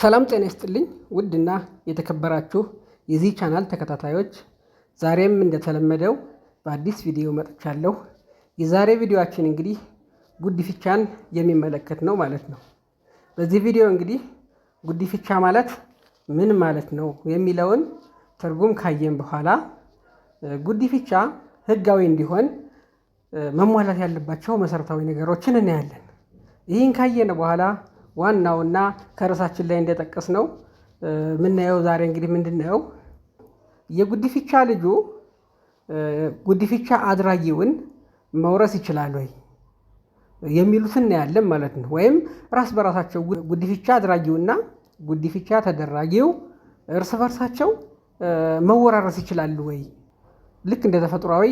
ሰላም ጤና ይስጥልኝ ውድና የተከበራችሁ የዚህ ቻናል ተከታታዮች፣ ዛሬም እንደተለመደው በአዲስ ቪዲዮ መጥቻለሁ። የዛሬ ቪዲዮአችን እንግዲህ ጉዲፍቻን የሚመለከት ነው ማለት ነው። በዚህ ቪዲዮ እንግዲህ ጉዲፍቻ ማለት ምን ማለት ነው የሚለውን ትርጉም ካየን በኋላ ጉዲፍቻ ሕጋዊ እንዲሆን መሟላት ያለባቸው መሰረታዊ ነገሮችን እናያለን። ይህን ካየን በኋላ ዋናውና ከርዕሳችን ላይ እንደጠቀስነው ምናየው ዛሬ እንግዲህ ምንድነው የጉዲፍቻ ልጁ ጉዲፍቻ አድራጊውን መውረስ ይችላል ወይ የሚሉትን እናያለን ማለት ነው። ወይም ራስ በራሳቸው ጉዲፍቻ አድራጊውና ጉዲፍቻ ተደራጊው እርስ በርሳቸው መወራረስ ይችላሉ ወይ፣ ልክ እንደ ተፈጥሯዊ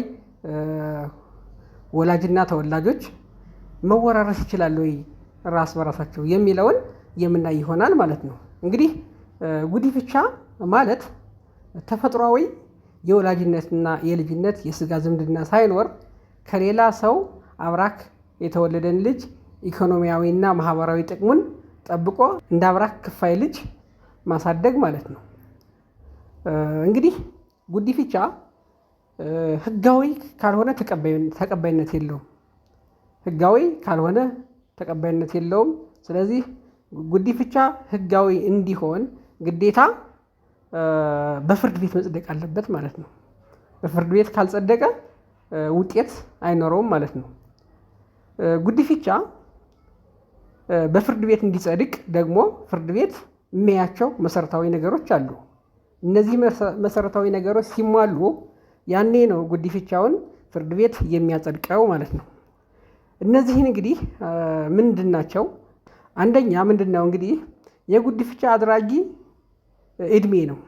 ወላጅና ተወላጆች መወራረስ ይችላሉ ወይ ራስ በራሳቸው የሚለውን የምናይ ይሆናል ማለት ነው። እንግዲህ ጉዲፍቻ ማለት ተፈጥሯዊ የወላጅነትና የልጅነት የስጋ ዝምድና ሳይኖር ከሌላ ሰው አብራክ የተወለደን ልጅ ኢኮኖሚያዊና ማህበራዊ ጥቅሙን ጠብቆ እንደ አብራክ ክፋይ ልጅ ማሳደግ ማለት ነው። እንግዲህ ጉዲፍቻ ህጋዊ ካልሆነ ተቀባይነት የለውም። ህጋዊ ካልሆነ ተቀባይነት የለውም። ስለዚህ ጉዲፍቻ ህጋዊ እንዲሆን ግዴታ በፍርድ ቤት መጽደቅ አለበት ማለት ነው። በፍርድ ቤት ካልጸደቀ ውጤት አይኖረውም ማለት ነው። ጉዲፍቻ በፍርድ ቤት እንዲጸድቅ ደግሞ ፍርድ ቤት የሚያያቸው መሰረታዊ ነገሮች አሉ። እነዚህ መሰረታዊ ነገሮች ሲሟሉ ያኔ ነው ጉዲፍቻውን ፍርድ ቤት የሚያጸድቀው ማለት ነው። እነዚህን እንግዲህ ምንድን ናቸው? አንደኛ ምንድነው እንግዲህ የጉዲፍቻ አድራጊ እድሜ ነው።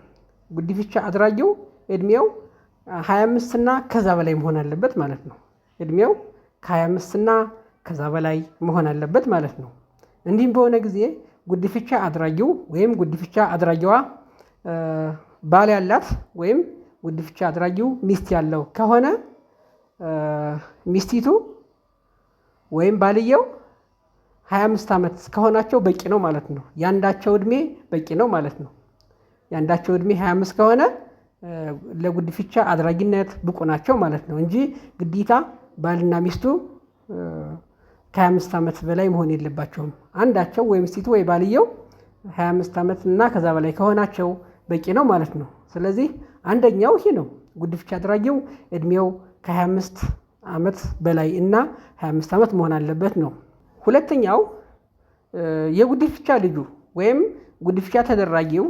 ጉዲፍቻ አድራጊው እድሜው 25 እና ከዛ በላይ መሆን አለበት ማለት ነው። እድሜው ከ25 እና ከዛ በላይ መሆን አለበት ማለት ነው። እንዲህም በሆነ ጊዜ ጉዲፍቻ አድራጊው ወይም ጉዲፍቻ አድራጊዋ ባል ያላት ወይም ጉዲፍቻ አድራጊው ሚስት ያለው ከሆነ ሚስቲቱ ወይም ባልየው 25 ዓመት ከሆናቸው በቂ ነው ማለት ነው። ያንዳቸው እድሜ በቂ ነው ማለት ነው። ያንዳቸው እድሜ 25 ከሆነ ለጉዲፍቻ አድራጊነት ብቁ ናቸው ማለት ነው እንጂ ግዴታ ባልና ሚስቱ ከ25 ዓመት በላይ መሆን የለባቸውም። አንዳቸው ወይ ሚስቲቱ ወይ ባልየው 25 ዓመት እና ከዛ በላይ ከሆናቸው በቂ ነው ማለት ነው። ስለዚህ አንደኛው ይሄ ነው። ጉዲፍቻ አድራጊው እድሜው ከ25 ዓመት በላይ እና 25 ዓመት መሆን አለበት ነው። ሁለተኛው የጉዲፍቻ ልጁ ወይም ጉዲፍቻ ተደራጊው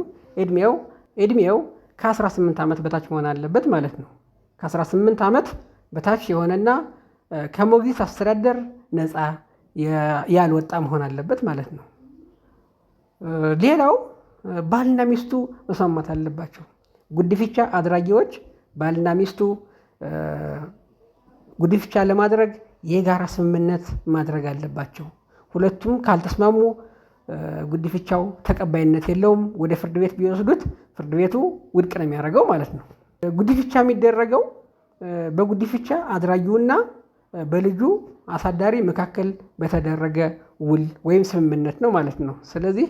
እድሜው ከ18 ዓመት በታች መሆን አለበት ማለት ነው። ከ18 ዓመት በታች የሆነና ከሞግዚት አስተዳደር ነፃ ያልወጣ መሆን አለበት ማለት ነው። ሌላው ባልና ሚስቱ መስማማት አለባቸው። ጉዲፍቻ አድራጊዎች ባልና ሚስቱ ጉዲፍቻ ለማድረግ የጋራ ስምምነት ማድረግ አለባቸው። ሁለቱም ካልተስማሙ ጉዲፍቻው ተቀባይነት የለውም። ወደ ፍርድ ቤት ቢወስዱት ፍርድ ቤቱ ውድቅ ነው የሚያደርገው ማለት ነው። ጉዲፍቻ የሚደረገው በጉዲፍቻ አድራጊውና በልጁ አሳዳሪ መካከል በተደረገ ውል ወይም ስምምነት ነው ማለት ነው። ስለዚህ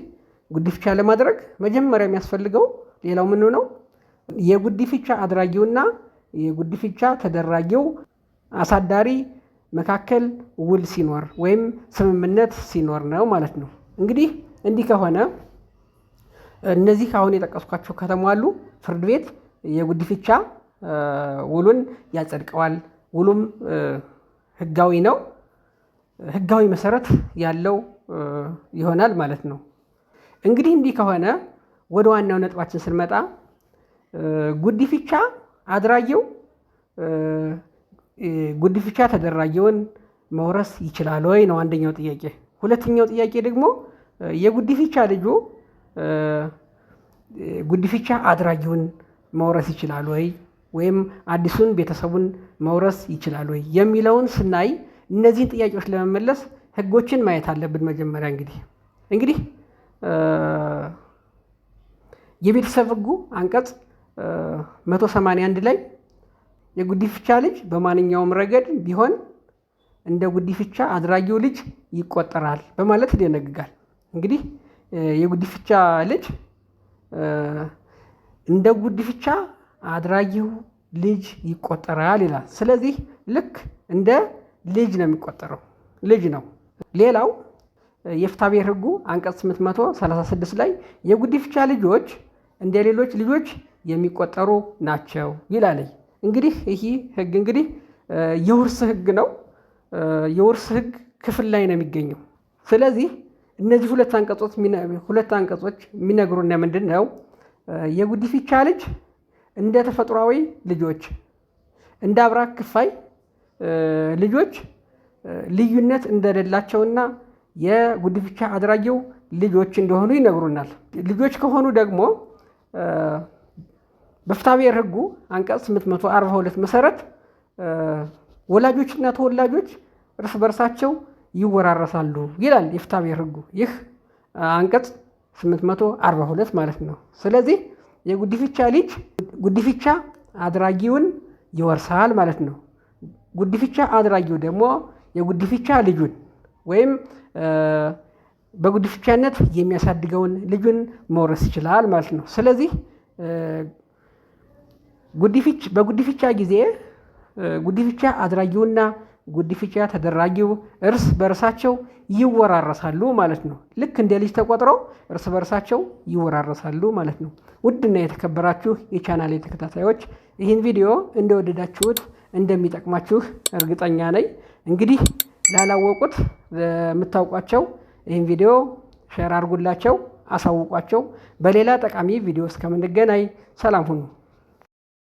ጉዲፍቻ ለማድረግ መጀመሪያ የሚያስፈልገው ሌላው ምን ነው? የጉዲፍቻ አድራጊውና የጉዲፍቻ ተደራጊው አሳዳሪ መካከል ውል ሲኖር ወይም ስምምነት ሲኖር ነው ማለት ነው። እንግዲህ እንዲህ ከሆነ እነዚህ አሁን የጠቀስኳቸው ከተሟሉ ፍርድ ቤት የጉዲፍቻ ውሉን ያጸድቀዋል። ውሉም ህጋዊ ነው፣ ህጋዊ መሰረት ያለው ይሆናል ማለት ነው። እንግዲህ እንዲህ ከሆነ ወደ ዋናው ነጥባችን ስንመጣ ጉዲፍቻ አድራጊው ጉዲፍቻ ተደራጊውን መውረስ ይችላል ወይ ነው አንደኛው ጥያቄ። ሁለተኛው ጥያቄ ደግሞ የጉዲፍቻ ልጁ ጉዲፍቻ አድራጊውን መውረስ ይችላል ወይ ወይም አዲሱን ቤተሰቡን መውረስ ይችላል ወይ የሚለውን ስናይ እነዚህን ጥያቄዎች ለመመለስ ህጎችን ማየት አለብን። መጀመሪያ እንግዲህ የቤተሰብ ህጉ አንቀጽ 181 ላይ የጉዲፍቻ ልጅ በማንኛውም ረገድ ቢሆን እንደ ጉዲፍቻ አድራጊው ልጅ ይቆጠራል በማለት ይደነግጋል። እንግዲህ የጉዲፍቻ ልጅ እንደ ጉዲፍቻ አድራጊው ልጅ ይቆጠራል ይላል። ስለዚህ ልክ እንደ ልጅ ነው የሚቆጠረው፣ ልጅ ነው። ሌላው የፍትሐብሔር ሕጉ አንቀጽ 836 ላይ የጉዲፍቻ ልጆች እንደ ሌሎች ልጆች የሚቆጠሩ ናቸው ይላል። እንግዲህ ይህ ሕግ እንግዲህ የውርስ ሕግ ነው። የውርስ ሕግ ክፍል ላይ ነው የሚገኘው። ስለዚህ እነዚህ ሁለት አንቀጾች የሚነግሩና ምንድን ነው? የጉዲፍቻ ልጅ እንደ ተፈጥሯዊ ልጆች እንደ አብራክ ክፋይ ልጆች ልዩነት እንደሌላቸውና የጉዲፍቻ አድራጊው ልጆች እንደሆኑ ይነግሩናል። ልጆች ከሆኑ ደግሞ በፍትሐብሔር ሕጉ አንቀጽ 842 መሰረት ወላጆችና ተወላጆች እርስ በርሳቸው ይወራረሳሉ ይላል የፍትሐብሔር ሕጉ። ይህ አንቀጽ 842 ማለት ነው። ስለዚህ የጉዲፍቻ ልጅ ጉዲፍቻ አድራጊውን ይወርሳል ማለት ነው። ጉዲፍቻ አድራጊው ደግሞ የጉዲፍቻ ልጁን ወይም በጉዲፍቻነት የሚያሳድገውን ልጁን መውረስ ይችላል ማለት ነው። ስለዚህ በጉዲፍቻ ጊዜ ጉዲፍቻ አድራጊውና ጉዲፍቻ ተደራጊው እርስ በርሳቸው ይወራረሳሉ ማለት ነው። ልክ እንደ ልጅ ተቆጥረው እርስ በርሳቸው ይወራረሳሉ ማለት ነው። ውድና የተከበራችሁ የቻናሌ ተከታታዮች ይህን ቪዲዮ እንደወደዳችሁት እንደሚጠቅማችሁ እርግጠኛ ነኝ። እንግዲህ ላላወቁት ለምታውቋቸው ይህን ቪዲዮ ሼር አድርጉላቸው፣ አሳውቋቸው። በሌላ ጠቃሚ ቪዲዮ እስከምንገናኝ ሰላም ሁኑ።